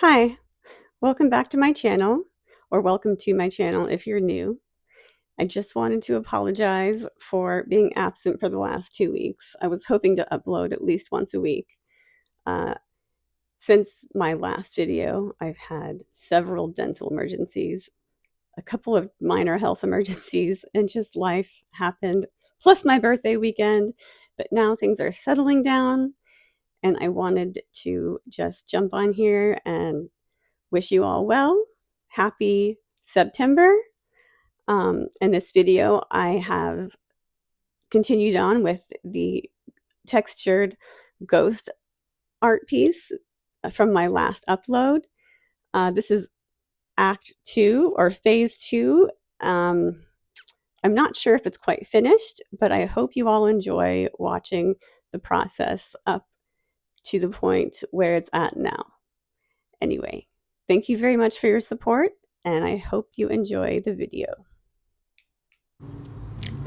Hi, welcome back to my channel, or welcome to my channel if you're new. I just wanted to apologize for being absent for the last 2 weeks. I was hoping to upload at least once a week. Uh, since my last video, I've had several dental emergencies, a couple of minor health emergencies, and just life happened, plus my birthday weekend. But now things are settling down, and I wanted to just jump on here and wish you all well. Happy September. In this video, I have continued on with the textured ghost art piece from my last upload. This is Act 2 or Phase 2. I'm not sure if it's quite finished, but I hope you all enjoy watching the process up to the point where it's at now. Anyway, thank you very much for your support, and I hope you enjoy the video.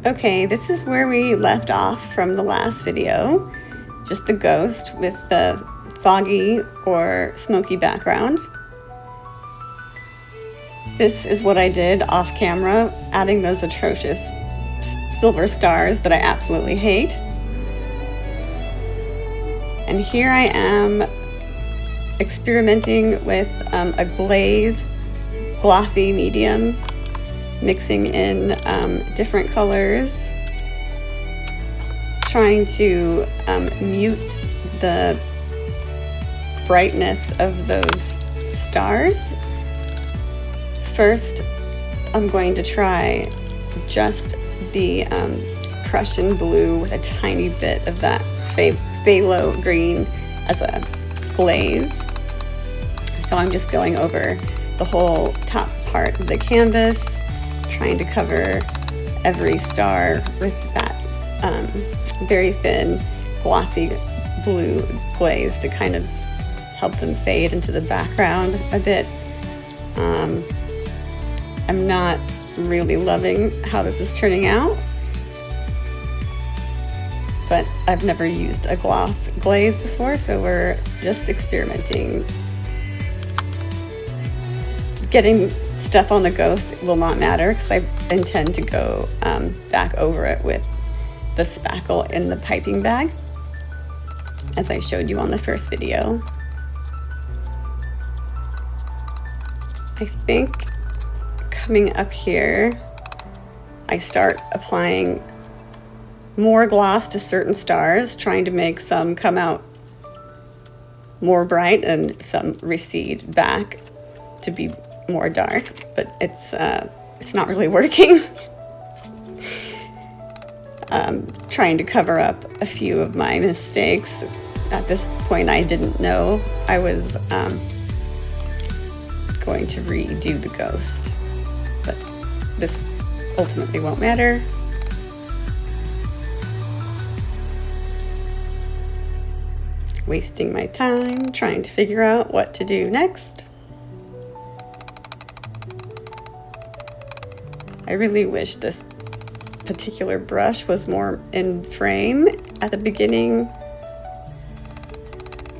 Okay, this is where we left off from the last video. Just the ghost with the foggy or smoky background. This is what I did off camera, adding those atrocious silver stars that I absolutely hate. And here I am experimenting with a glaze, glossy medium, mixing in different colors, trying to mute the brightness of those stars. First, I'm going to try just the Prussian blue with a tiny bit of that phthalo green as a glaze. So I'm just going over the whole top part of the canvas, trying to cover every star with that very thin, glossy blue glaze to kind of help them fade into the background a bit. I'm not really loving how this is turning out, but I've never used a gloss glaze before, so we're just experimenting. Getting stuff on the ghost will not matter because I intend to go back over it with the spackle in the piping bag, as I showed you on the first video. I think coming up here, I start applying more gloss to certain stars, trying to make some come out more bright and some recede back to be more dark, but it's not really working. Trying to cover up a few of my mistakes. At this point, I didn't know I was going to redo the ghost, but this ultimately won't matter. Wasting my time trying to figure out what to do next. I really wish this particular brush was more in frame at the beginning.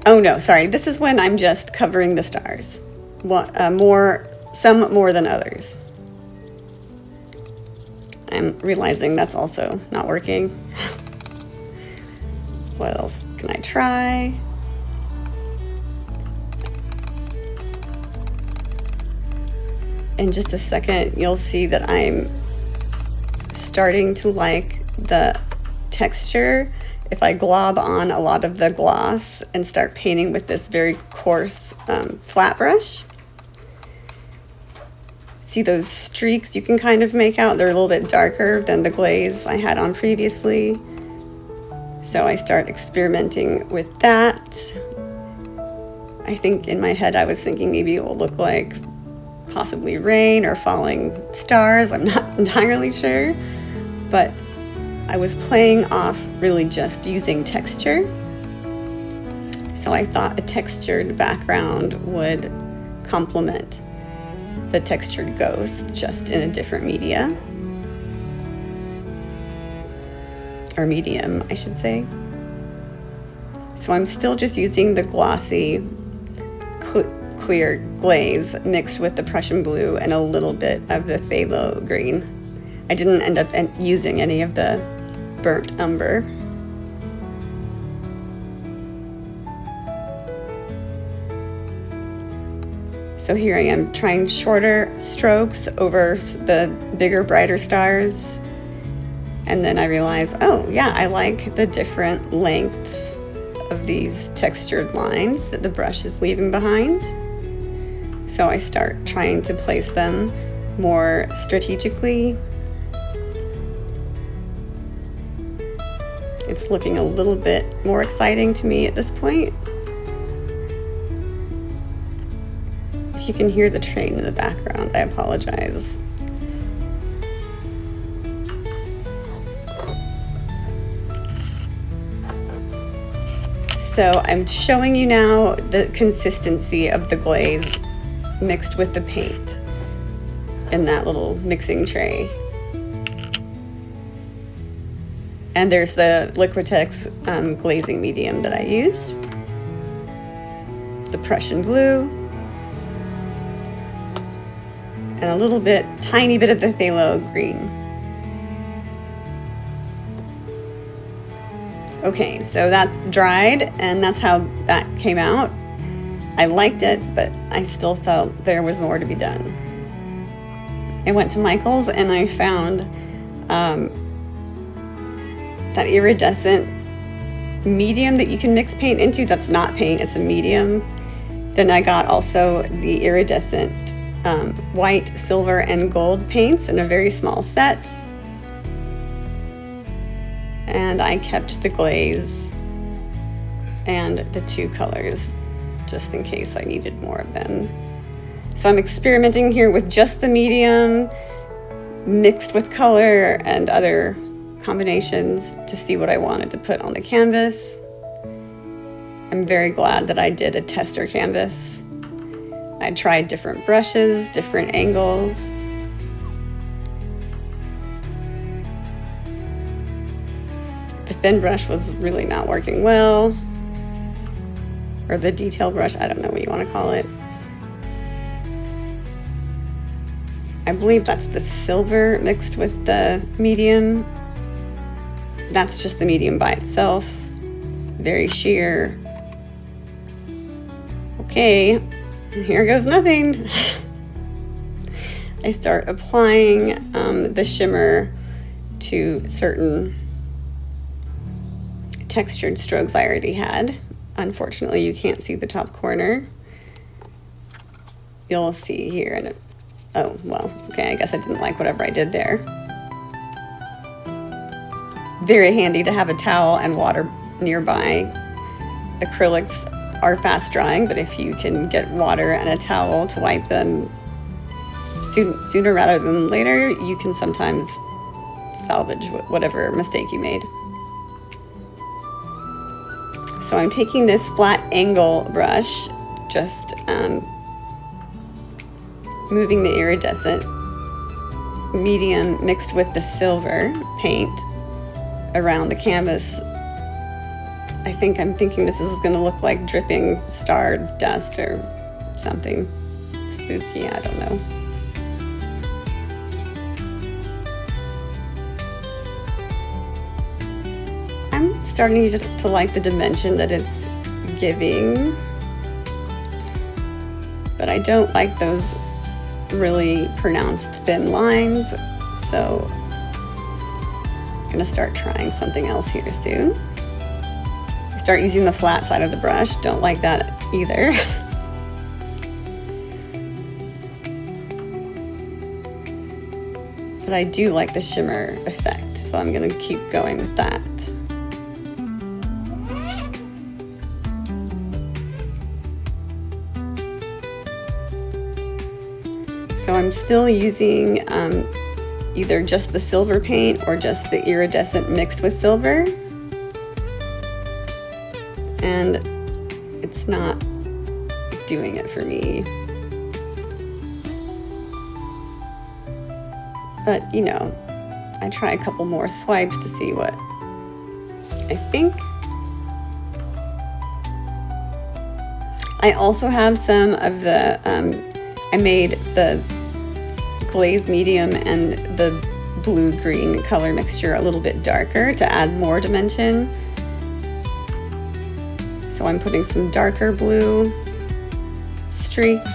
Oh no, sorry, this is when I'm just covering the stars. Some more than others. I'm realizing that's also not working. What else can I try? In just a second, you'll see that I'm starting to like the texture if I glob on a lot of the gloss and start painting with this very coarse flat brush. See those streaks you can kind of make out? They're a little bit darker than the glaze I had on previously. So I start experimenting with that. I think in my head I was thinking maybe it will look like possibly rain or falling stars. I'm not entirely sure, but I was playing off really just using texture. So I thought a textured background would complement the textured ghost, just in a different media. Or medium, I should say. So I'm still just using the glossy clear glaze mixed with the Prussian blue and a little bit of the phthalo green. I didn't end up using any of the burnt umber. So here I am trying shorter strokes over the bigger, brighter stars. And then I realize, oh yeah, I like the different lengths of these textured lines that the brush is leaving behind. So I start trying to place them more strategically. It's looking a little bit more exciting to me at this point. If you can hear the train in the background, I apologize. So I'm showing you now the consistency of the glaze mixed with the paint in that little mixing tray. And there's the Liquitex glazing medium that I used, the Prussian blue, and a little bit, tiny bit of the phthalo green. Okay, so that dried, and that's how that came out. I liked it, but I still felt there was more to be done. I went to Michael's and I found that iridescent medium that you can mix paint into. That's not paint, it's a medium. Then I got also the iridescent white, silver, and gold paints in a very small set. And I kept the glaze and the two colors just in case I needed more of them. So I'm experimenting here with just the medium mixed with color and other combinations to see what I wanted to put on the canvas. I'm very glad that I did a tester canvas. I tried different brushes, different angles. The thin brush was really not working well, or the detail brush, I don't know what you want to call it. I believe that's the silver mixed with the medium. That's just the medium by itself. Very sheer. Okay, here goes nothing. I start applying the shimmer to certain textured strokes I already had. Unfortunately, you can't see the top corner. You'll see here in it. Oh, well, okay, I guess I didn't like whatever I did there. Very handy to have a towel and water nearby. Acrylics are fast drying, but if you can get water and a towel to wipe them sooner rather than later, you can sometimes salvage whatever mistake you made. So I'm taking this flat angle brush, just moving the iridescent medium mixed with the silver paint around the canvas. I'm thinking this is going to look like dripping star dust or something spooky, I don't know. I'm starting to like the dimension that it's giving, but I don't like those really pronounced thin lines, so I'm gonna start trying something else here soon. Start using the flat side of the brush, don't like that either. But I do like the shimmer effect, so I'm gonna keep going with that. So I'm still using either just the silver paint or just the iridescent mixed with silver. And it's not doing it for me. But, you know, I try a couple more swipes to see what I think. I also have some of the, I made the glaze medium and the blue-green color mixture a little bit darker to add more dimension. So I'm putting some darker blue streaks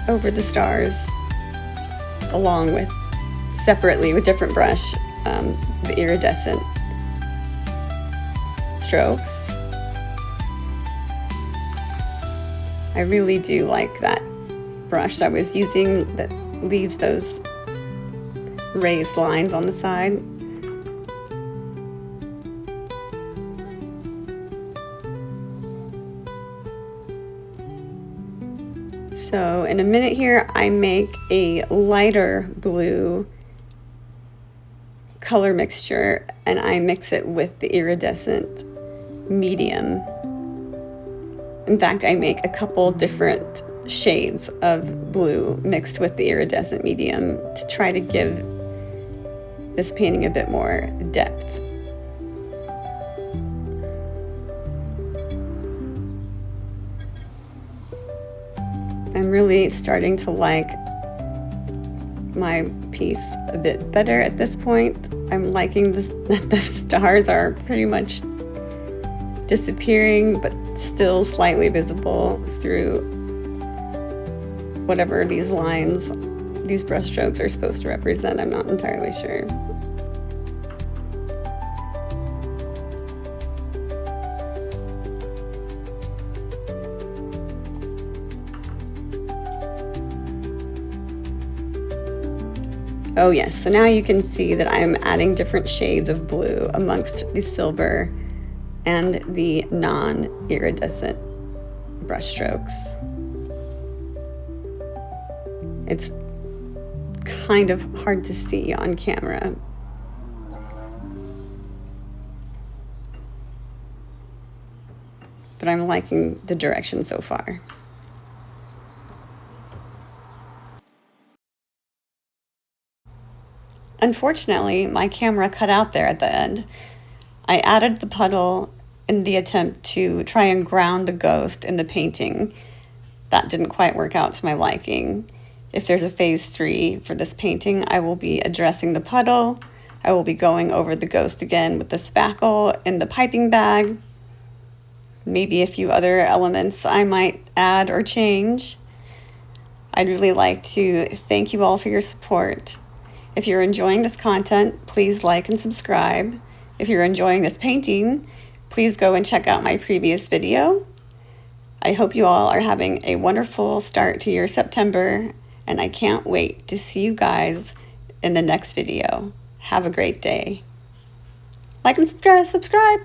over the stars, along with, separately with different brush, the iridescent strokes. I really do like that brush that I was using that leaves those raised lines on the side. So in a minute here, I make a lighter blue color mixture and I mix it with the iridescent medium. In fact, I make a couple different shades of blue mixed with the iridescent medium to try to give this painting a bit more depth. I'm really starting to like my piece a bit better at this point. I'm liking that the stars are pretty much disappearing, but still slightly visible through whatever these lines, these brush strokes are supposed to represent. I'm not entirely sure. Oh yes, so now you can see that I'm adding different shades of blue amongst the silver and the non-iridescent brush strokes. It's kind of hard to see on camera. But I'm liking the direction so far. Unfortunately, my camera cut out there at the end. I added the puddle in the attempt to try and ground the ghost in the painting. That didn't quite work out to my liking. If there's a phase 3 for this painting, I will be addressing the puddle. I will be going over the ghost again with the spackle in the piping bag. Maybe a few other elements I might add or change. I'd really like to thank you all for your support. If you're enjoying this content, please like and subscribe. If you're enjoying this painting, please go and check out my previous video. I hope you all are having a wonderful start to your September, and I can't wait to see you guys in the next video. Have a great day. Like and subscribe.